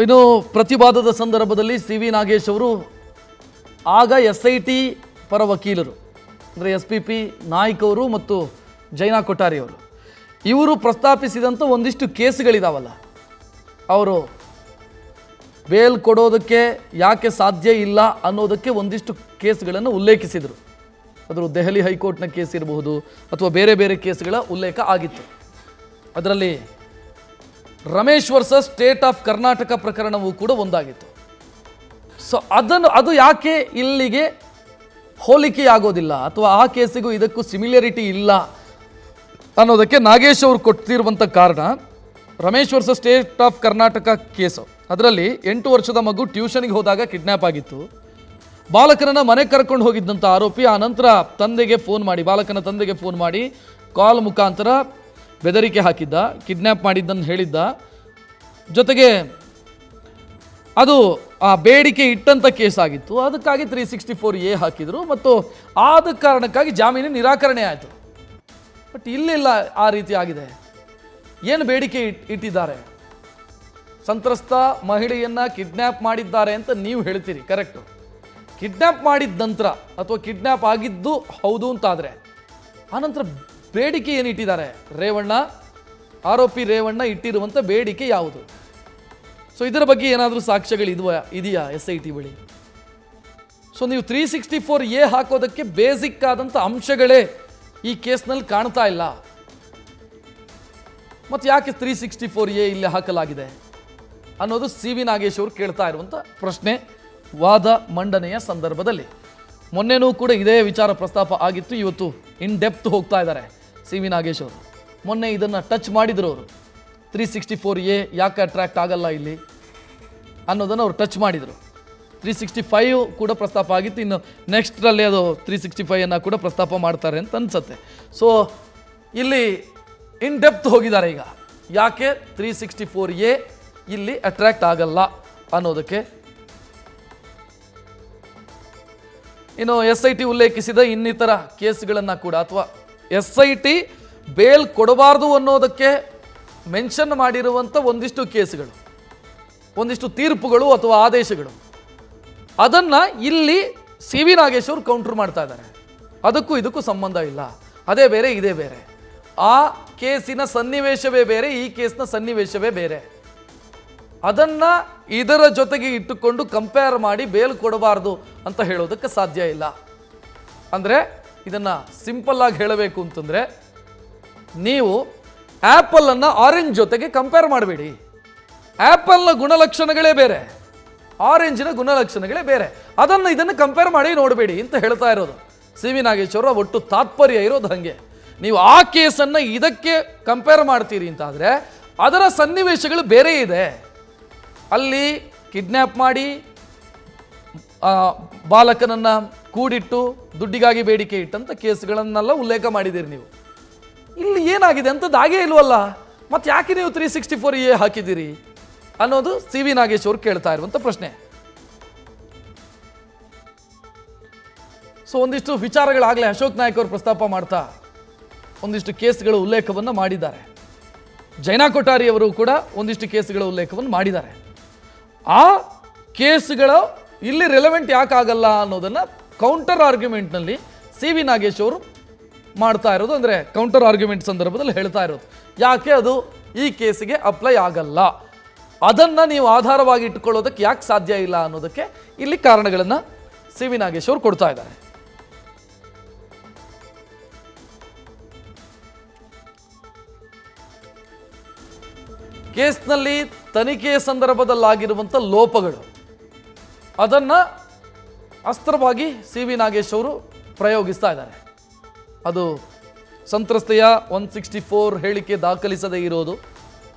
ಇನ್ನು ಪ್ರತಿವಾದದ ಸಂದರ್ಭದಲ್ಲಿ C V Nagesh ಅವರು ಆಗ SIT ಪರ ವಕೀಲರು ಅಂದರೆ SPP ನಾಯ್ಕ್ ಅವರು ಮತ್ತು ಜೈನಾ ಕೊಠಾರಿ ಅವರು ಇವರು ಪ್ರಸ್ತಾಪಿಸಿದಂಥ ಒಂದಿಷ್ಟು ಕೇಸುಗಳಿದಾವಲ್ಲ, ಅವರು ಬೇಲ್ ಕೊಡೋದಕ್ಕೆ ಯಾಕೆ ಸಾಧ್ಯ ಇಲ್ಲ ಅನ್ನೋದಕ್ಕೆ ಒಂದಿಷ್ಟು ಕೇಸುಗಳನ್ನು ಉಲ್ಲೇಖಿಸಿದರು. ಅದು ದೆಹಲಿ ಹೈಕೋರ್ಟ್ನ ಕೇಸ್ ಇರಬಹುದು ಅಥವಾ ಬೇರೆ ಬೇರೆ ಕೇಸುಗಳ ಉಲ್ಲೇಖ ಆಗಿತ್ತು. ಅದರಲ್ಲಿ Ramesh versus state of Karnataka ಪ್ರಕರಣವೂ ಕೂಡ ಒಂದಾಗಿತ್ತು. ಸೊ ಅದು ಯಾಕೆ ಇಲ್ಲಿಗೆ ಹೋಲಿಕೆಯಾಗೋದಿಲ್ಲ ಅಥವಾ ಆ ಕೇಸಿಗೂ ಇದಕ್ಕೂ ಸಿಮಿಲರಿಟಿ ಇಲ್ಲ ಅನ್ನೋದಕ್ಕೆ ನಾಗೇಶ್ ಅವರು ಕೊಟ್ಟಿರುವಂಥ ಕಾರಣ, Ramesh versus state of Karnataka case, ಅದರಲ್ಲಿ 8 ವರ್ಷದ ಮಗು ಟ್ಯೂಷನ್ಗೆ ಹೋದಾಗ ಕಿಡ್ನ್ಯಾಪ್ ಆಗಿತ್ತು. ಬಾಲಕನನ್ನು ಮನೆಗೆ ಕರ್ಕೊಂಡು ಹೋಗಿದ್ದಂಥ ಆರೋಪಿ ಆ ನಂತರ ಬಾಲಕನ ತಂದೆಗೆ ಫೋನ್ ಮಾಡಿ ಕಾಲ್ ಮುಖಾಂತರ ಬೆದರಿಕೆ ಹಾಕಿದ್ದ, ಕಿಡ್ನ್ಯಾಪ್ ಮಾಡಿದ್ದನ್ನು ಹೇಳಿದ್ದ. ಜೊತೆಗೆ ಅದು ಆ ಬೇಡಿಕೆ ಇಟ್ಟಂಥ ಕೇಸ್ ಆಗಿತ್ತು. ಅದಕ್ಕಾಗಿ 364A ಹಾಕಿದರು ಮತ್ತು ಆದ ಕಾರಣಕ್ಕಾಗಿ ಜಾಮೀನು ನಿರಾಕರಣೆ ಆಯಿತು. ಬಟ್ ಇಲ್ಲೆಲ್ಲ ಆ ರೀತಿ ಆಗಿದೆ. ಏನು ಬೇಡಿಕೆ ಇಟ್ಟಿದ್ದಾರೆ? ಸಂತ್ರಸ್ತ ಮಹಿಳೆಯನ್ನು ಕಿಡ್ನ್ಯಾಪ್ ಮಾಡಿದ್ದಾರೆ ಅಂತ ನೀವು ಹೇಳ್ತೀರಿ, ಕರೆಕ್ಟು. ಕಿಡ್ನ್ಯಾಪ್ ಮಾಡಿದ ನಂತರ ಅಥವಾ ಕಿಡ್ನ್ಯಾಪ್ ಆಗಿದ್ದು ಹೌದು ಅಂತಾದರೆ ಆನಂತರ ಬೇಡಿಕೆ ಏನು ಇಟ್ಟಿದ್ದಾರೆ? ಆರೋಪಿ ರೇವಣ್ಣ ಇಟ್ಟಿರುವಂಥ ಬೇಡಿಕೆ ಯಾವುದು? ಸೊ ಇದರ ಬಗ್ಗೆ ಏನಾದರೂ ಸಾಕ್ಷ್ಯಗಳು ಇದೆಯಾ SIT ಬಳಿ? ಸೊ ನೀವು 364A ಹಾಕೋದಕ್ಕೆ ಬೇಸಿಕ್ ಆದಂಥ ಅಂಶಗಳೇ ಈ ಕೇಸ್ನಲ್ಲಿ ಕಾಣ್ತಾ ಇಲ್ಲ. ಮತ್ತು ಯಾಕೆ 364A ಇಲ್ಲಿ ಹಾಕಲಾಗಿದೆ ಅನ್ನೋದು ಸಿ ವಿ ನಾಗೇಶ್ ಅವರು ಕೇಳ್ತಾ ಇರುವಂಥ ಪ್ರಶ್ನೆ ವಾದ ಮಂಡನೆಯ ಸಂದರ್ಭದಲ್ಲಿ. ಮೊನ್ನೆನೂ ಕೂಡ ಇದೇ ವಿಚಾರ ಪ್ರಸ್ತಾಪ ಆಗಿತ್ತು. ಇವತ್ತು ಇನ್ ಡೆಪ್ತ್ ಹೋಗ್ತಾ ಇದ್ದಾರೆ ಸಿ ವಿ ನಾಗೇಶ್ ಅವರು. ಮೊನ್ನೆ ಇದನ್ನು ಟಚ್ ಮಾಡಿದ್ರು ಅವರು. 364A ಯಾಕೆ ಅಟ್ರಾಕ್ಟ್ ಆಗಲ್ಲ ಇಲ್ಲಿ ಅನ್ನೋದನ್ನು ಅವರು ಟಚ್ ಮಾಡಿದರು. 365 ಕೂಡ ಪ್ರಸ್ತಾಪ ಆಗಿತ್ತು. ಇನ್ನು ನೆಕ್ಸ್ಟ್ರಲ್ಲಿ ಅದು 365 ಕೂಡ ಪ್ರಸ್ತಾಪ ಮಾಡ್ತಾರೆ ಅಂತ ಅನ್ಸುತ್ತೆ. ಸೊ ಇಲ್ಲಿ ಇನ್ ಡೆಪ್ತ್ ಹೋಗಿದ್ದಾರೆ ಈಗ, ಯಾಕೆ 364A ಇಲ್ಲಿ ಅಟ್ರಾಕ್ಟ್ ಆಗಲ್ಲ ಅನ್ನೋದಕ್ಕೆ. ಇನ್ನು SIT ಉಲ್ಲೇಖಿಸಿದ ಇನ್ನಿತರ ಕೇಸ್ಗಳನ್ನು ಕೂಡ ಅಥವಾ SIT ಬೇಲ್ ಕೊಡಬಾರ್ದು ಅನ್ನೋದಕ್ಕೆ ಮೆನ್ಷನ್ ಮಾಡಿರುವಂಥ ಒಂದಿಷ್ಟು ಕೇಸುಗಳು, ಒಂದಿಷ್ಟು ತೀರ್ಪುಗಳು ಅಥವಾ ಆದೇಶಗಳು, ಅದನ್ನು ಇಲ್ಲಿ ಸಿ ವಿ ನಾಗೇಶ್ ಅವರು ಕೌಂಟರ್ ಮಾಡ್ತಾ ಇದ್ದಾರೆ. ಅದಕ್ಕೂ ಇದಕ್ಕೂ ಸಂಬಂಧ ಇಲ್ಲ, ಅದೇ ಬೇರೆ ಇದೇ ಬೇರೆ, ಆ ಕೇಸಿನ ಸನ್ನಿವೇಶವೇ ಬೇರೆ, ಈ ಕೇಸ್ನ ಸನ್ನಿವೇಶವೇ ಬೇರೆ. ಅದನ್ನು ಇದರ ಜೊತೆಗೆ ಇಟ್ಟುಕೊಂಡು ಕಂಪೇರ್ ಮಾಡಿ ಬೇಲ್ ಕೊಡಬಾರ್ದು ಅಂತ ಹೇಳೋದಕ್ಕೆ ಸಾಧ್ಯ ಇಲ್ಲ. ಅಂದರೆ ಇದನ್ನು ಸಿಂಪಲ್ ಆಗಿ ಹೇಳಬೇಕು ಅಂತಂದರೆ, ನೀವು ಆ್ಯಪಲನ್ನು ಆರೆಂಜ್ ಜೊತೆಗೆ ಕಂಪೇರ್ ಮಾಡಬೇಡಿ. ಆ್ಯಪಲ್ನ ಗುಣಲಕ್ಷಣಗಳೇ ಬೇರೆ, ಆರೆಂಜಿನ ಗುಣಲಕ್ಷಣಗಳೇ ಬೇರೆ. ಇದನ್ನು ಕಂಪೇರ್ ಮಾಡಿ ನೋಡಬೇಡಿ ಅಂತ ಹೇಳ್ತಾ ಇರೋದು ಸಿ ವಿ ನಾಗೇಶ್ ಅವರ ಒಟ್ಟು ತಾತ್ಪರ್ಯ ಇರೋದು ಹಾಗೆ. ನೀವು ಆ ಕೇಸನ್ನು ಇದಕ್ಕೆ ಕಂಪೇರ್ ಮಾಡ್ತೀರಿ ಅಂತಾದರೆ ಅದರ ಸನ್ನಿವೇಶಗಳು ಬೇರೆ ಇದೆ. ಅಲ್ಲಿ ಕಿಡ್ನ್ಯಾಪ್ ಮಾಡಿ ಬಾಲಕನನ್ನು ಕೂಡಿಟ್ಟು ದುಡ್ಡಿಗಾಗಿ ಬೇಡಿಕೆ ಇಟ್ಟಂಥ ಕೇಸ್ಗಳನ್ನೆಲ್ಲ ಉಲ್ಲೇಖ ಮಾಡಿದ್ದೀರಿ ನೀವು. ಇಲ್ಲಿ ಏನಾಗಿದೆ ಅಂಥದ್ದು ಹಾಗೇ ಇಲ್ವಲ್ಲ, ಮತ್ತು ಯಾಕೆ ನೀವು 364A ಹಾಕಿದ್ದೀರಿ ಅನ್ನೋದು ಸಿ ವಿ ನಾಗೇಶ್ ಅವರು ಕೇಳ್ತಾ ಇರುವಂಥ ಪ್ರಶ್ನೆ. ಸೊ ಒಂದಿಷ್ಟು ವಿಚಾರಗಳಾಗಲೇ ಅಶೋಕ್ ನಾಯ್ಕ್ ಅವರು ಪ್ರಸ್ತಾಪ ಮಾಡ್ತಾ ಒಂದಿಷ್ಟು ಕೇಸ್ಗಳ ಉಲ್ಲೇಖವನ್ನು ಮಾಡಿದ್ದಾರೆ. ಜೈನಾ ಕೊಠಾರಿ ಅವರು ಕೂಡ ಒಂದಿಷ್ಟು ಕೇಸ್ಗಳ ಉಲ್ಲೇಖವನ್ನು ಮಾಡಿದ್ದಾರೆ. ಆ ಕೇಸ್ಗಳು ಇಲ್ಲಿ ರೆಲೆವೆಂಟ್ ಯಾಕಾಗಲ್ಲ ಅನ್ನೋದನ್ನು ಕೌಂಟರ್ ಆರ್ಗ್ಯುಮೆಂಟ್ನಲ್ಲಿ ಸಿ ವಿ ನಾಗೇಶ್ ಅವರು ಮಾಡ್ತಾ ಇರೋದು, ಅಂದರೆ ಕೌಂಟರ್ ಆರ್ಗ್ಯುಮೆಂಟ್ ಸಂದರ್ಭದಲ್ಲಿ ಹೇಳ್ತಾ ಇರೋದು, ಯಾಕೆ ಅದು ಈ ಕೇಸಿಗೆ ಅಪ್ಲೈ ಆಗಲ್ಲ, ಅದನ್ನು ನೀವು ಆಧಾರವಾಗಿ ಇಟ್ಟುಕೊಳ್ಳೋದಕ್ಕೆ ಯಾಕೆ ಸಾಧ್ಯ ಇಲ್ಲ ಅನ್ನೋದಕ್ಕೆ ಇಲ್ಲಿ ಕಾರಣಗಳನ್ನು ಸಿ ವಿ ನಾಗೇಶ್ ಅವರು ಕೊಡ್ತಾ ಇದ್ದಾರೆ. ಕೇಸ್ನಲ್ಲಿ ತನಿಖೆಯ ಸಂದರ್ಭದಲ್ಲಾಗಿರುವಂಥ ಲೋಪಗಳು, ಅದನ್ನು ಅಸ್ತ್ರವಾಗಿ ಸಿ ವಿ ನಾಗೇಶ್ ಅವರು ಪ್ರಯೋಗಿಸ್ತಾ ಇದ್ದಾರೆ. ಅದು ಸಂತ್ರಸ್ತೆಯ 164 ಹೇಳಿಕೆ ದಾಖಲಿಸದೇ ಇರೋದು,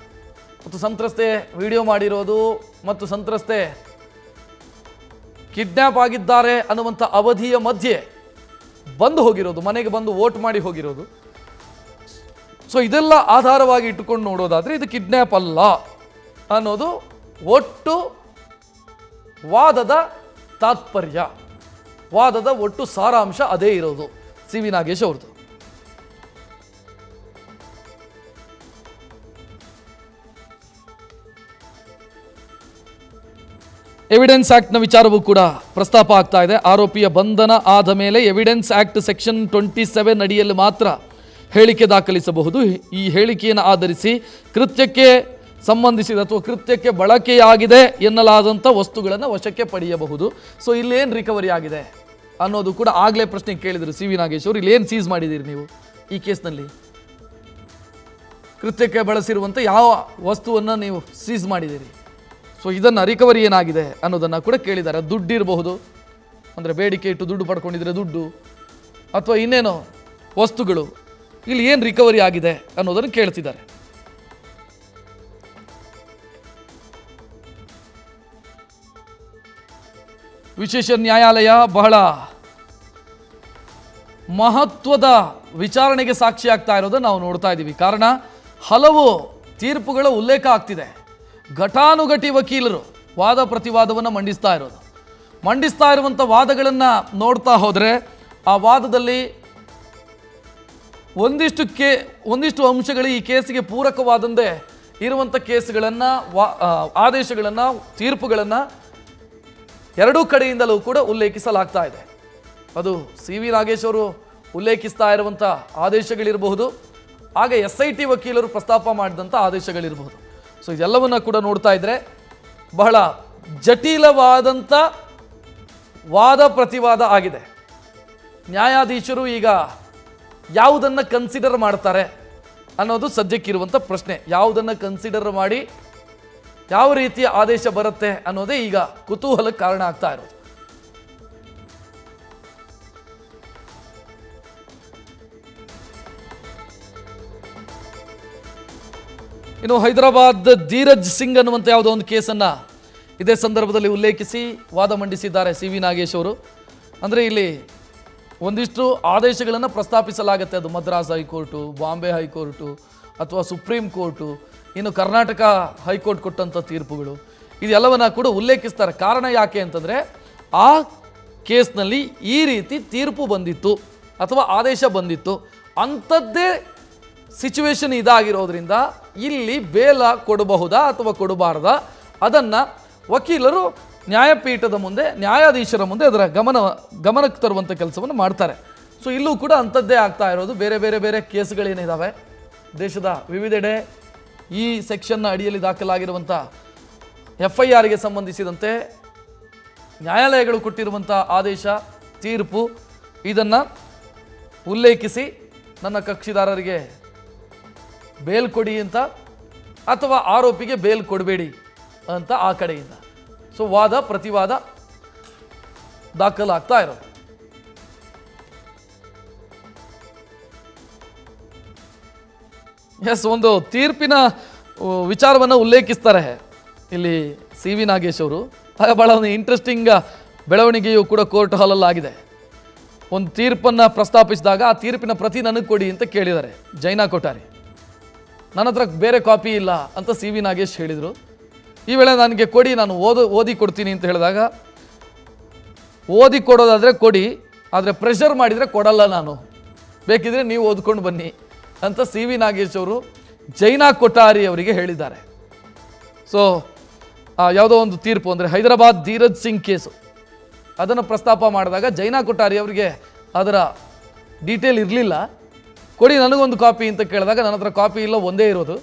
ಮತ್ತು ಸಂತ್ರಸ್ತೆ ವಿಡಿಯೋ ಮಾಡಿರೋದು, ಮತ್ತು ಸಂತ್ರಸ್ತೆ ಕಿಡ್ನ್ಯಾಪ್ ಆಗಿದ್ದಾರೆ ಅನ್ನುವಂಥ ಅವಧಿಯ ಮಧ್ಯೆ ಬಂದು ಹೋಗಿರೋದು, ಮನೆಗೆ ಬಂದು ವೋಟ್ ಮಾಡಿ ಹೋಗಿರೋದು. ಸೊ ಇದೆಲ್ಲ ಆಧಾರವಾಗಿ ಇಟ್ಟುಕೊಂಡು ನೋಡೋದಾದರೆ ಇದು ಕಿಡ್ನ್ಯಾಪ್ ಅಲ್ಲ ಅನ್ನೋದು ಒಟ್ಟು ವಾದದ ತಾತ್ಪರ್ಯ, ವಾದದ ಒಟ್ಟು ಸಾರಾಂಶ ಅದೇ ಇರೋದು ಸಿ ವಿ ನಾಗೇಶ್ ಅವ್ರದ್ದು. ಎವಿಡೆನ್ಸ್ ಆ್ಯಕ್ಟ್ನ ವಿಚಾರವೂ ಕೂಡ ಪ್ರಸ್ತಾಪ ಆಗ್ತಾ ಇದೆ. ಆರೋಪಿಯ ಬಂಧನ ಆದ ಮೇಲೆ ಎವಿಡೆನ್ಸ್ ಆ್ಯಕ್ಟ್ ಸೆಕ್ಷನ್ 27 ಅಡಿಯಲ್ಲಿ ಮಾತ್ರ ಹೇಳಿಕೆ ದಾಖಲಿಸಬಹುದು. ಈ ಹೇಳಿಕೆಯನ್ನು ಆಧರಿಸಿ ಕೃತ್ಯಕ್ಕೆ ಸಂಬಂಧಿಸಿದ ಅಥವಾ ಕೃತ್ಯಕ್ಕೆ ಬಳಕೆಯಾಗಿದೆ ಎನ್ನಲಾದಂಥ ವಸ್ತುಗಳನ್ನು ವಶಕ್ಕೆ ಪಡೆಯಬಹುದು. ಸೊ ಇಲ್ಲೇನು ರಿಕವರಿ ಆಗಿದೆ ಅನ್ನೋದು ಕೂಡ ಆಗಲೇ ಪ್ರಶ್ನೆ ಕೇಳಿದರು ಸಿ ವಿ ನಾಗೇಶ್ ಅವರು. ಇಲ್ಲೇನು ಸೀಸ್ ಮಾಡಿದ್ದೀರಿ ನೀವು ಈ ಕೇಸ್ನಲ್ಲಿ? ಕೃತ್ಯಕ್ಕೆ ಬಳಸಿರುವಂಥ ಯಾವ ವಸ್ತುವನ್ನು ನೀವು ಸೀಸ್ ಮಾಡಿದ್ದೀರಿ? ಸೊ ಇದನ್ನು ರಿಕವರಿ ಏನಾಗಿದೆ ಅನ್ನೋದನ್ನು ಕೂಡ ಕೇಳಿದ್ದಾರೆ. ದುಡ್ಡು ಇರಬಹುದು, ಅಂದರೆ ಬೇಡಿಕೆ ಇಟ್ಟು ದುಡ್ಡು ಪಡ್ಕೊಂಡಿದ್ರೆ ದುಡ್ಡು, ಅಥವಾ ಇನ್ನೇನೋ ವಸ್ತುಗಳು, ಇಲ್ಲಿ ಏನು ರಿಕವರಿ ಆಗಿದೆ ಅನ್ನೋದನ್ನು ಕೇಳ್ತಿದ್ದಾರೆ. ವಿಶೇಷ ನ್ಯಾಯಾಲಯ ಬಹಳ ಮಹತ್ವದ ವಿಚಾರಣೆಗೆ ಸಾಕ್ಷಿ ಆಗ್ತಾ ಇರೋದನ್ನು ನಾವು ನೋಡ್ತಾ ಇದ್ದೀವಿ. ಕಾರಣ ಹಲವು ತೀರ್ಪುಗಳ ಉಲ್ಲೇಖ ಆಗ್ತಿದೆ. ಘಟಾನುಘಟಿ ವಕೀಲರು ವಾದ ಪ್ರತಿವಾದವನ್ನು ಮಂಡಿಸ್ತಾ ಇರುವಂಥ ವಾದಗಳನ್ನು ನೋಡ್ತಾ ಹೋದರೆ ಆ ವಾದದಲ್ಲಿ ಒಂದಿಷ್ಟು ಅಂಶಗಳು ಈ ಕೇಸಿಗೆ ಪೂರಕವಾದಂತೆ ಇರುವಂಥ ಕೇಸುಗಳನ್ನು, ಆದೇಶಗಳನ್ನು, ತೀರ್ಪುಗಳನ್ನು ಎರಡೂ ಕಡೆಯಿಂದಲೂ ಕೂಡ ಉಲ್ಲೇಖಿಸಲಾಗ್ತಾ ಇದೆ. ಅದು ಸಿ ವಿ ನಾಗೇಶ್ ಅವರು ಉಲ್ಲೇಖಿಸ್ತಾ ಇರುವಂಥ ಆದೇಶಗಳಿರಬಹುದು, ಆಗ SIT ವಕೀಲರು ಪ್ರಸ್ತಾಪ ಮಾಡಿದಂಥ ಆದೇಶಗಳಿರಬಹುದು. ಸೊ ಇದೆಲ್ಲವನ್ನು ಕೂಡ ನೋಡ್ತಾ ಇದ್ದರೆ ಬಹಳ ಜಟಿಲವಾದಂಥ ವಾದ ಪ್ರತಿವಾದ ಆಗಿದೆ. ನ್ಯಾಯಾಧೀಶರು ಈಗ ಯಾವುದನ್ನು ಕನ್ಸಿಡರ್ ಮಾಡ್ತಾರೆ ಅನ್ನೋದು ಸದ್ಯಕ್ಕಿರುವಂಥ ಪ್ರಶ್ನೆ. ಯಾವುದನ್ನು ಕನ್ಸಿಡರ್ ಮಾಡಿ ಯಾವ ರೀತಿಯ ಆದೇಶ ಬರುತ್ತೆ ಅನ್ನೋದೇ ಈಗ ಕುತೂಹಲಕ್ಕೆ ಕಾರಣ ಆಗ್ತಾ ಇರೋದು. ಇನ್ನು ಹೈದರಾಬಾದ್ ಧೀರಜ್ ಸಿಂಗ್ ಅನ್ನುವಂಥ ಯಾವುದೋ ಒಂದು ಕೇಸನ್ನು ಇದೇ ಸಂದರ್ಭದಲ್ಲಿ ಉಲ್ಲೇಖಿಸಿ ವಾದ ಮಂಡಿಸಿದ್ದಾರೆ ಸಿ ವಿ ನಾಗೇಶ್ ಅವರು. ಅಂದರೆ ಇಲ್ಲಿ ಒಂದಿಷ್ಟು ಆದೇಶಗಳನ್ನು ಪ್ರಸ್ತಾಪಿಸಲಾಗುತ್ತೆ. ಅದು ಮದ್ರಾಸ್ ಹೈಕೋರ್ಟು, ಬಾಂಬೆ ಹೈಕೋರ್ಟು, ಅಥವಾ ಸುಪ್ರೀಂ ಕೋರ್ಟು, ಇನ್ನು ಕರ್ನಾಟಕ ಹೈಕೋರ್ಟ್ ಕೊಟ್ಟಂಥ ತೀರ್ಪುಗಳು, ಇದೆಲ್ಲವನ್ನ ಕೂಡ ಉಲ್ಲೇಖಿಸ್ತಾರೆ. ಕಾರಣ ಯಾಕೆ ಅಂತಂದರೆ ಆ ಕೇಸ್ನಲ್ಲಿ ಈ ರೀತಿ ತೀರ್ಪು ಬಂದಿತ್ತು ಅಥವಾ ಆದೇಶ ಬಂದಿತ್ತು, ಅಂಥದ್ದೇ ಸಿಚುವೇಶನ್ ಇದಾಗಿರೋದ್ರಿಂದ ಇಲ್ಲಿ ಬೇಲ ಕೊಡಬಹುದಾ ಅಥವಾ ಕೊಡಬಾರ್ದಾ ಅದನ್ನು ವಕೀಲರು ನ್ಯಾಯಪೀಠದ ಮುಂದೆ, ನ್ಯಾಯಾಧೀಶರ ಮುಂದೆ ಅದರ ಗಮನಕ್ಕೆ ತರುವಂಥ ಕೆಲಸವನ್ನು ಮಾಡ್ತಾರೆ. ಸೊ ಇಲ್ಲೂ ಕೂಡ ಅಂಥದ್ದೇ ಆಗ್ತಾ ಇರೋದು. ಬೇರೆ ಬೇರೆ ಬೇರೆ ಕೇಸುಗಳೇನಿದ್ದಾವೆ ದೇಶದ ವಿವಿಧೆಡೆ ಈ ಸೆಕ್ಷನ್ನ ಅಡಿಯಲ್ಲಿ ದಾಖಲಾಗಿರುವಂಥ FIRಗೆ ಸಂಬಂಧಿಸಿದಂತೆ ನ್ಯಾಯಾಲಯಗಳು ಕೊಟ್ಟಿರುವಂಥ ಆದೇಶ, ತೀರ್ಪು, ಇದನ್ನು ಉಲ್ಲೇಖಿಸಿ ನನ್ನ ಕಕ್ಷಿದಾರರಿಗೆ ಬೇಲ್ ಕೊಡಿ ಅಂತ, ಅಥವಾ ಆರೋಪಿಗೆ ಬೇಲ್ ಕೊಡಬೇಡಿ ಅಂತ ಆ ಕಡೆಯಿಂದ ಸೊ ವಾದ ಪ್ರತಿವಾದ ದಾಖಲಾಗ್ತಾ ಇರೋದು. ಎಸ್, ಒಂದು ತೀರ್ಪಿನ ವಿಚಾರವನ್ನು ಉಲ್ಲೇಖಿಸ್ತಾರೆ ಇಲ್ಲಿ ಸಿ ವಿ ನಾಗೇಶ್ ಅವರು. ಆಗ ಭಾಳ ಒಂದು ಇಂಟ್ರೆಸ್ಟಿಂಗ್ ಬೆಳವಣಿಗೆಯು ಕೂಡ ಕೋರ್ಟ್ ಹಾಲಲ್ಲಿ ಆಗಿದೆ. ಒಂದು ತೀರ್ಪನ್ನು ಪ್ರಸ್ತಾಪಿಸಿದಾಗ ಆ ತೀರ್ಪಿನ ಪ್ರತಿ ನನಗೆ ಕೊಡಿ ಅಂತ ಕೇಳಿದ್ದಾರೆ ಜೈನಾ ಕೊಠಾರಿ. ನನ್ನ ಹತ್ರ ಬೇರೆ ಕಾಪಿ ಇಲ್ಲ ಅಂತ ಸಿ ವಿ ನಾಗೇಶ್ ಹೇಳಿದರು. ಈ ವೇಳೆ ನನಗೆ ಕೊಡಿ, ನಾನು ಓದಿ ಕೊಡ್ತೀನಿ ಅಂತ ಹೇಳಿದಾಗ, ಓದಿ ಕೊಡೋದಾದರೆ ಕೊಡಿ, ಆದರೆ ಪ್ರೆಷರ್ ಮಾಡಿದರೆ ಕೊಡಲ್ಲ, ನಾನು ಬೇಕಿದ್ರೆ ನೀವು ಓದ್ಕೊಂಡು ಬನ್ನಿ ಅಂತ ಸಿ ವಿ ನಾಗೇಶ್ ಅವರು ಜೈನಾ ಕೊಠಾರಿ ಅವರಿಗೆ ಹೇಳಿದ್ದಾರೆ. ಸೊ ಯಾವುದೋ ಒಂದು ತೀರ್ಪು, ಅಂದರೆ ಹೈದರಾಬಾದ್ ಧೀರಜ್ ಸಿಂಗ್ ಕೇಸು, ಅದನ್ನು ಪ್ರಸ್ತಾಪ ಮಾಡಿದಾಗ ಜೈನಾ ಕೊಠಾರಿ ಅವರಿಗೆ ಅದರ ಡೀಟೇಲ್ ಇರಲಿಲ್ಲ. ಕೊಡಿ ನನಗೊಂದು ಕಾಪಿ ಅಂತ ಕೇಳಿದಾಗ, ನನ್ನ ಹತ್ರ ಕಾಪಿ ಇಲ್ಲ, ಒಂದೇ ಇರೋದು,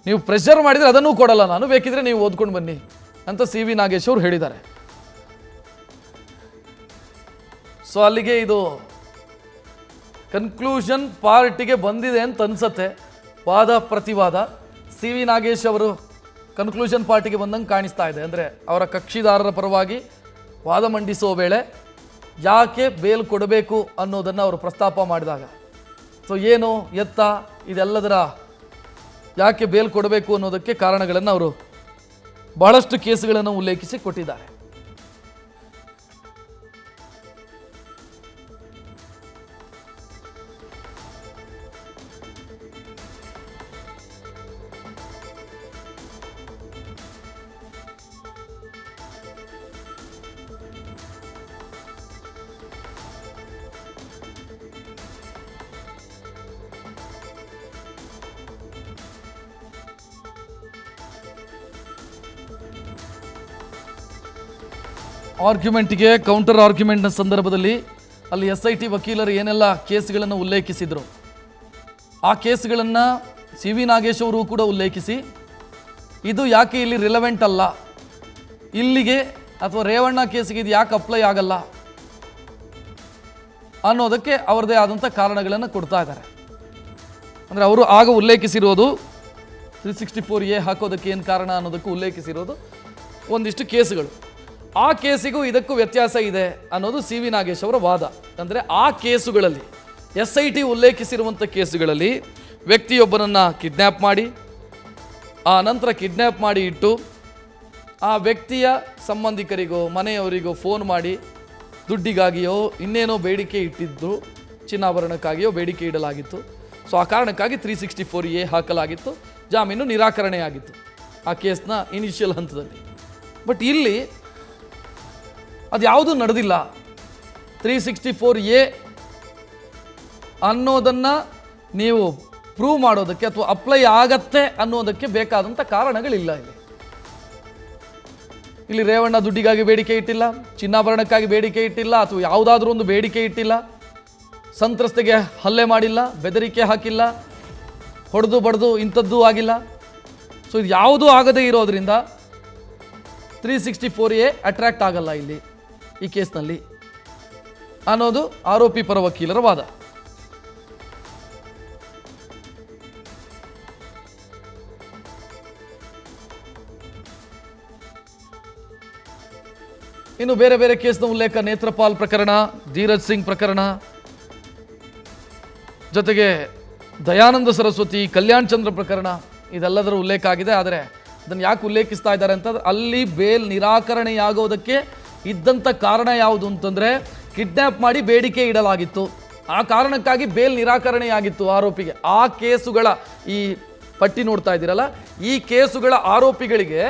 ನೀವು ಪ್ರೆಷರ್ ಮಾಡಿದರೆ ಅದನ್ನೂ ಕೊಡಲ್ಲ, ನಾನು ಬೇಕಿದ್ರೆ ನೀವು ಓದ್ಕೊಂಡು ಬನ್ನಿ ಅಂತ ಸಿ ವಿ ನಾಗೇಶ್ ಅವರು ಹೇಳಿದ್ದಾರೆ. ಸೊ ಅಲ್ಲಿಗೆ ಇದು ಕನ್ಕ್ಲೂಷನ್ ಪಾರ್ಟಿಗೆ ಬಂದಿದೆ ಅಂತ ಅನ್ಸತ್ತೆ. ವಾದ ಪ್ರತಿವಾದ ಸಿ ವಿ ನಾಗೇಶ್ ಅವರು ಕನ್ಕ್ಲೂಷನ್ ಪಾರ್ಟಿಗೆ ಬಂದಂಗೆ ಕಾಣಿಸ್ತಾ ಇದೆ. ಅಂದರೆ ಅವರ ಕಕ್ಷಿದಾರರ ಪರವಾಗಿ ವಾದ ಮಂಡಿಸುವ ವೇಳೆ ಯಾಕೆ ಬೇಲ್ ಕೊಡಬೇಕು ಅನ್ನೋದನ್ನು ಅವರು ಪ್ರಸ್ತಾಪ ಮಾಡಿದಾಗ, ಸೊ ಏನು ಎತ್ತ ಇದೆಲ್ಲದರ ಯಾಕೆ ಬೇಲ್ ಕೊಡಬೇಕು ಅನ್ನೋದಕ್ಕೆ ಕಾರಣಗಳನ್ನು ಅವರು ಬಹಳಷ್ಟು ಕೇಸುಗಳನ್ನು ಉಲ್ಲೇಖಿಸಿ ಕೊಟ್ಟಿದ್ದಾರೆ. ಆರ್ಗ್ಯುಮೆಂಟ್ಗೆ ಕೌಂಟರ್ ಆರ್ಗ್ಯುಮೆಂಟ್ನ ಸಂದರ್ಭದಲ್ಲಿ ಅಲ್ಲಿ SIT ವಕೀಲರು ಏನೆಲ್ಲ ಕೇಸ್ಗಳನ್ನು ಉಲ್ಲೇಖಿಸಿದರು ಆ ಕೇಸ್ಗಳನ್ನು CV ನಾಗೇಶ್ ಅವರು ಕೂಡ ಉಲ್ಲೇಖಿಸಿ ಇದು ಯಾಕೆ ಇಲ್ಲಿ ರಿಲೆವೆಂಟ್ ಅಲ್ಲ, ಇಲ್ಲಿಗೆ ಅಥವಾ ರೇವಣ್ಣ ಕೇಸಿಗೆ ಇದು ಯಾಕೆ ಅಪ್ಲೈ ಆಗಲ್ಲ ಅನ್ನೋದಕ್ಕೆ ಅವರದೇ ಆದಂಥ ಕಾರಣಗಳನ್ನು ಕೊಡ್ತಾ ಇದ್ದಾರೆ. ಅಂದರೆ ಅವರು ಆಗ ಉಲ್ಲೇಖಿಸಿರೋದು 364A ಹಾಕೋದಕ್ಕೆ ಏನು ಕಾರಣ ಅನ್ನೋದಕ್ಕೂ ಉಲ್ಲೇಖಿಸಿರೋದು ಒಂದಿಷ್ಟು ಕೇಸುಗಳು. ಆ ಕೇಸಿಗೂ ಇದಕ್ಕೂ ವ್ಯತ್ಯಾಸ ಇದೆ ಅನ್ನೋದು CV ನಾಗೇಶ್ ಅವರ ವಾದ. ಅಂದರೆ ಆ ಕೇಸುಗಳಲ್ಲಿ SIT ಉಲ್ಲೇಖಿಸಿರುವಂಥ ಕೇಸುಗಳಲ್ಲಿ ವ್ಯಕ್ತಿಯೊಬ್ಬನನ್ನು ಕಿಡ್ನ್ಯಾಪ್ ಮಾಡಿ ಆ ನಂತರ ಕಿಡ್ನ್ಯಾಪ್ ಮಾಡಿ ಇಟ್ಟು ಆ ವ್ಯಕ್ತಿಯ ಸಂಬಂಧಿಕರಿಗೋ ಮನೆಯವರಿಗೋ ಫೋನ್ ಮಾಡಿ ದುಡ್ಡಿಗಾಗಿಯೋ ಇನ್ನೇನೋ ಬೇಡಿಕೆ ಇಟ್ಟಿದ್ದು, ಚಿನ್ನಾಭರಣಕ್ಕಾಗಿಯೋ ಬೇಡಿಕೆ ಇಡಲಾಗಿತ್ತು. ಸೊ ಆ ಕಾರಣಕ್ಕಾಗಿ 364A ಹಾಕಲಾಗಿತ್ತು, ಜಾಮೀನು ನಿರಾಕರಣೆಯಾಗಿತ್ತು ಆ ಕೇಸ್ನ ಇನಿಷಿಯಲ್ ಹಂತದಲ್ಲಿ. ಬಟ್ ಇಲ್ಲಿ ಅದು ಯಾವುದೂ ನಡೆದಿಲ್ಲ. 364A ಅನ್ನೋದನ್ನು ನೀವು ಪ್ರೂವ್ ಮಾಡೋದಕ್ಕೆ ಅಥವಾ ಅಪ್ಲೈ ಆಗತ್ತೆ ಅನ್ನೋದಕ್ಕೆ ಬೇಕಾದಂಥ ಕಾರಣಗಳಿಲ್ಲ. ಇಲ್ಲಿ ರೇವಣ್ಣ ದುಡ್ಡಿಗಾಗಿ ಬೇಡಿಕೆ ಇಟ್ಟಿಲ್ಲ, ಚಿನ್ನಾಭರಣಕ್ಕಾಗಿ ಬೇಡಿಕೆ ಇಟ್ಟಿಲ್ಲ, ಅಥವಾ ಯಾವುದಾದ್ರೂ ಒಂದು ಬೇಡಿಕೆ ಇಟ್ಟಿಲ್ಲ, ಸಂತ್ರಸ್ತೆಗೆ ಹಲ್ಲೆ ಮಾಡಿಲ್ಲ, ಬೆದರಿಕೆ ಹಾಕಿಲ್ಲ, ಹೊಡೆದು ಬಡ್ದು ಇಂಥದ್ದು ಆಗಿಲ್ಲ. ಸೊ ಇದು ಯಾವುದೂ ಆಗದೇ ಇರೋದ್ರಿಂದ 364A ಅಟ್ರಾಕ್ಟ್ ಆಗಲ್ಲ ಇಲ್ಲಿ ಈ ಕೇಸ್ನಲ್ಲಿ ಅನ್ನೋದು ಆರೋಪಿ ಪರ ವಕೀಲರ ವಾದ. ಇನ್ನು ಬೇರೆ ಬೇರೆ ಕೇಸ್ನ ಉಲ್ಲೇಖ, ನೇತ್ರಪಾಲ್ ಪ್ರಕರಣ, ಧೀರಜ್ ಸಿಂಗ್ ಪ್ರಕರಣ, ಜೊತೆಗೆ ದಯಾನಂದ ಸರಸ್ವತಿ, ಕಲ್ಯಾಣ್ ಚಂದ್ರ ಪ್ರಕರಣ, ಇದೆಲ್ಲದರ ಉಲ್ಲೇಖ ಆಗಿದೆ. ಆದರೆ ಅದನ್ನು ಯಾಕೆ ಉಲ್ಲೇಖಿಸ್ತಾ ಇದ್ದಾರೆ ಅಂತಂದ್ರೆ ಅಲ್ಲಿ ಬೇಲ್ ನಿರಾಕರಣೆಯಾಗೋದಕ್ಕೆ ಇದ್ದಂಥ ಕಾರಣ ಯಾವುದು ಅಂತಂದರೆ ಕಿಡ್ನ್ಯಾಪ್ ಮಾಡಿ ಬೇಡಿಕೆ ಇಡಲಾಗಿತ್ತು. ಆ ಕಾರಣಕ್ಕಾಗಿ ಬೇಲ್ ನಿರಾಕರಣೆಯಾಗಿತ್ತು ಆರೋಪಿಗೆ. ಆ ಕೇಸುಗಳ ಈ ಪಟ್ಟಿ ನೋಡ್ತಾ ಇದ್ದೀರಲ್ಲ, ಈ ಕೇಸುಗಳ ಆರೋಪಿಗಳಿಗೆ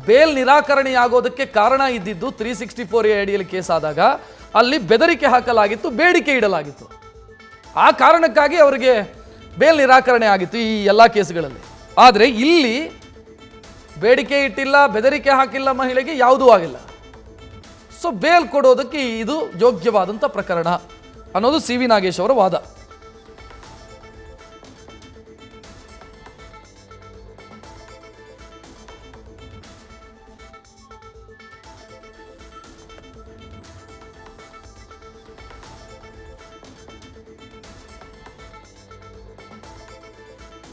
ಬೇಲ್ ನಿರಾಕರಣೆಯಾಗೋದಕ್ಕೆ ಕಾರಣ ಇದ್ದಿದ್ದು 364A ಅಡಿಯಲ್ಲಿ ಕೇಸ್ ಆದಾಗ ಅಲ್ಲಿ ಬೆದರಿಕೆ ಹಾಕಲಾಗಿತ್ತು, ಬೇಡಿಕೆ ಇಡಲಾಗಿತ್ತು. ಆ ಕಾರಣಕ್ಕಾಗಿ ಅವರಿಗೆ ಬೇಲ್ ನಿರಾಕರಣೆ ಆಗಿತ್ತು ಈ ಎಲ್ಲ ಕೇಸುಗಳಲ್ಲಿ. ಆದರೆ ಇಲ್ಲಿ ಬೇಡಿಕೆ ಇಟ್ಟಿಲ್ಲ, ಬೆದರಿಕೆ ಹಾಕಿಲ್ಲ, ಮಹಿಳೆಗೆ ಯಾವುದೂ ಆಗಿಲ್ಲ. ಸೊ ಬೇಲ್ ಕೊಡೋದಕ್ಕೆ ಇದು ಯೋಗ್ಯವಾದಂಥ ಪ್ರಕರಣ ಅನ್ನೋದು CV ನಾಗೇಶ್ ಅವರ ವಾದ.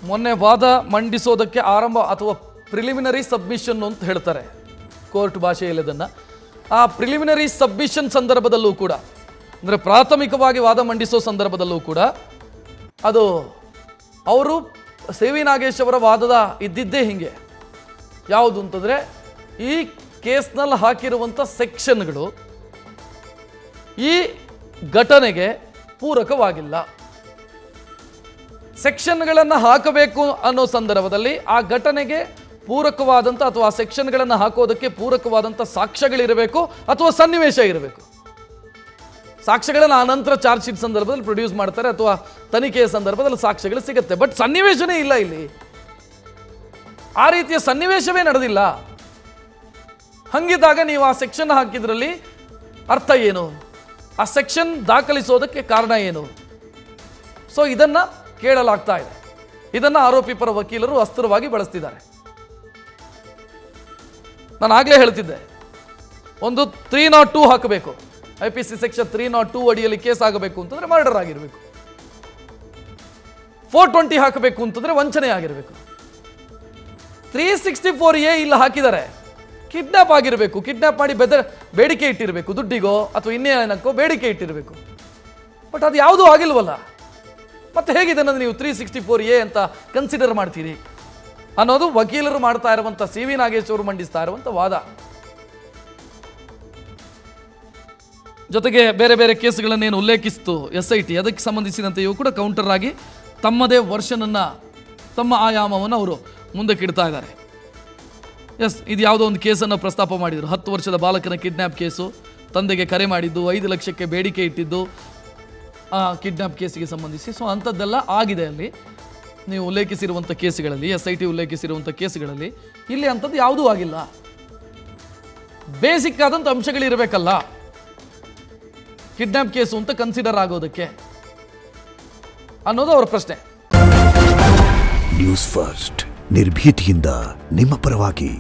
ಮೊನ್ನೆ ವಾದ ಮಂಡಿಸೋದಕ್ಕೆ ಆರಂಭ ಅಥವಾ ಪ್ರಿಲಿಮಿನರಿ ಸಬ್ಮಿಷನ್ ಅಂತ ಹೇಳ್ತಾರೆ ಕೋರ್ಟ್ ಭಾಷೆಯಲ್ಲಿ. ಅದನ್ನು ಆ ಪ್ರಿಲಿಮಿನರಿ ಸಬ್ಮಿಷನ್ ಸಂದರ್ಭದಲ್ಲೂ ಕೂಡ, ಅಂದರೆ ಪ್ರಾಥಮಿಕವಾಗಿ ವಾದ ಮಂಡಿಸೋ ಸಂದರ್ಭದಲ್ಲೂ ಕೂಡ ಅದು ಅವರು CV ನಾಗೇಶ್ ಅವರ ವಾದದ ಇದ್ದಿದ್ದೇ ಹೀಗೆ. ಯಾವುದು ಅಂತಂದರೆ ಈ ಕೇಸ್ನಲ್ಲಿ ಹಾಕಿರುವಂಥ ಸೆಕ್ಷನ್ಗಳು ಈ ಘಟನೆಗೆ ಪೂರಕವಾಗಿಲ್ಲ. ಸೆಕ್ಷನ್ಗಳನ್ನು ಹಾಕಬೇಕು ಅನ್ನೋ ಸಂದರ್ಭದಲ್ಲಿ ಆ ಘಟನೆಗೆ ಪೂರಕವಾದಂಥ ಅಥವಾ ಆ ಸೆಕ್ಷನ್ಗಳನ್ನು ಹಾಕೋದಕ್ಕೆ ಪೂರಕವಾದಂಥ ಸಾಕ್ಷ್ಯಗಳಿರಬೇಕು ಅಥವಾ ಸನ್ನಿವೇಶ ಇರಬೇಕು. ಸಾಕ್ಷ್ಯಗಳನ್ನು ಆನಂತರ ಚಾರ್ಜ್ ಶೀಟ್ ಸಂದರ್ಭದಲ್ಲಿ ಪ್ರೊಡ್ಯೂಸ್ ಮಾಡ್ತಾರೆ ಅಥವಾ ತನಿಖೆಯ ಸಂದರ್ಭದಲ್ಲಿ ಸಾಕ್ಷ್ಯಗಳು ಸಿಗುತ್ತೆ. ಬಟ್ ಸನ್ನಿವೇಶನೇ ಇಲ್ಲ ಇಲ್ಲಿ. ಆ ರೀತಿಯ ಸನ್ನಿವೇಶವೇ ನಡೆದಿಲ್ಲ. ಹಂಗಿದ್ದಾಗ ನೀವು ಆ ಸೆಕ್ಷನ್ ಹಾಕಿದ್ರಲ್ಲಿ ಅರ್ಥ ಏನು? ಆ ಸೆಕ್ಷನ್ ದಾಖಲಿಸೋದಕ್ಕೆ ಕಾರಣ ಏನು? ಸೊ ಇದನ್ನು ಕೇಳಲಾಗ್ತಾ ಇದೆ. ಇದನ್ನು ಆರೋಪಿ ಪರ ವಕೀಲರು ಅಸ್ತ್ರವಾಗಿ ಬಳಸ್ತಿದ್ದಾರೆ. ನಾನು ಆಗಲೇ ಹೇಳ್ತಿದ್ದೆ, ಒಂದು 302 ಹಾಕಬೇಕು, IPC ಸೆಕ್ಷನ್ 302 ಅಡಿಯಲ್ಲಿ ಕೇಸ್ ಆಗಬೇಕು ಅಂತಂದ್ರೆ ಮರ್ಡರ್ ಆಗಿರಬೇಕು. 420 ಹಾಕಬೇಕು ಅಂತಂದ್ರೆ ವಂಚನೆ ಆಗಿರಬೇಕು. 364A ಇಲ್ಲಿ ಹಾಕಿದ್ದಾರೆ, ಕಿಡ್ನಾಪ್ ಆಗಿರಬೇಕು, ಕಿಡ್ನಾಪ್ ಮಾಡಿ ಬೇಡಿಕೆ ಇಟ್ಟಿರಬೇಕು, ದುಡ್ಡಿಗೋ ಅಥವಾ ಇನ್ನೇನಕ್ಕೋ ಬೇಡಿಕೆ ಇಟ್ಟಿರಬೇಕು. ಬಟ್ ಅದು ಯಾವುದೂ ಆಗಿಲ್ವಲ್ಲ. ಮತ್ತೆ ಹೇಗಿದೆ ಅನ್ನೋದು ನೀವು 364A ಅಂತ ಕನ್ಸಿಡರ್ ಮಾಡ್ತೀರಿ ಅನ್ನೋದು ವಕೀಲರು ಮಾಡ್ತಾ ಇರುವಂಥ CV ನಾಗೇಶ್ ಅವರು ಮಂಡಿಸ್ತಾ ಇರುವಂಥ ವಾದ. ಜೊತೆಗೆ ಬೇರೆ ಬೇರೆ ಕೇಸುಗಳನ್ನೇನು ಉಲ್ಲೇಖಿಸಿತು SIT, ಅದಕ್ಕೆ ಸಂಬಂಧಿಸಿದಂತೆಯೂ ಕೂಡ ಕೌಂಟರ್ ಆಗಿ ತಮ್ಮದೇ ವರ್ಷನನ್ನು, ತಮ್ಮ ಆಯಾಮವನ್ನು ಅವರು ಮುಂದಕ್ಕಿಡ್ತಾ ಇದ್ದಾರೆ. ಇದು ಯಾವುದೋ ಒಂದು ಕೇಸನ್ನು ಪ್ರಸ್ತಾಪ ಮಾಡಿದರು. 10 ವರ್ಷದ ಬಾಲಕನ ಕಿಡ್ನ್ಯಾಪ್ ಕೇಸು, ತಂದೆಗೆ ಕರೆ ಮಾಡಿದ್ದು, 5 ಲಕ್ಷಕ್ಕೆ ಬೇಡಿಕೆ ಇಟ್ಟಿದ್ದು ಕಿಡ್ನ್ಯಾಪ್ ಕೇಸಿಗೆ ಸಂಬಂಧಿಸಿ. ಸೊ ಅಂಥದ್ದೆಲ್ಲ ಆಗಿದೆ ಅಲ್ಲಿ ನೀವು ಉಲ್ಲೇಖಿಸಿರುವಂಥ ಕೇಸುಗಳಲ್ಲಿ, SIT ಉಲ್ಲೇಖಿಸಿರುವಂಥ ಕೇಸುಗಳಲ್ಲಿ. ಇಲ್ಲಿ ಅಂಥದ್ದು ಯಾವುದೂ ಆಗಿಲ್ಲ. ಬೇಸಿಕ್ ಆದಂಥ ಅಂಶಗಳಿರಬೇಕಲ್ಲ ಕಿಡ್ನಾಪ್ ಕೇಸು ಅಂತ ಕನ್ಸಿಡರ್ ಆಗೋದಕ್ಕೆ ಅನ್ನೋದು ಅವರ ಪ್ರಶ್ನೆ. ನ್ಯೂಸ್ ಫಸ್ಟ್ ನಿರ್ಭೀತಿಯಿಂದ ನಿಮ್ಮ ಪರವಾಗಿ.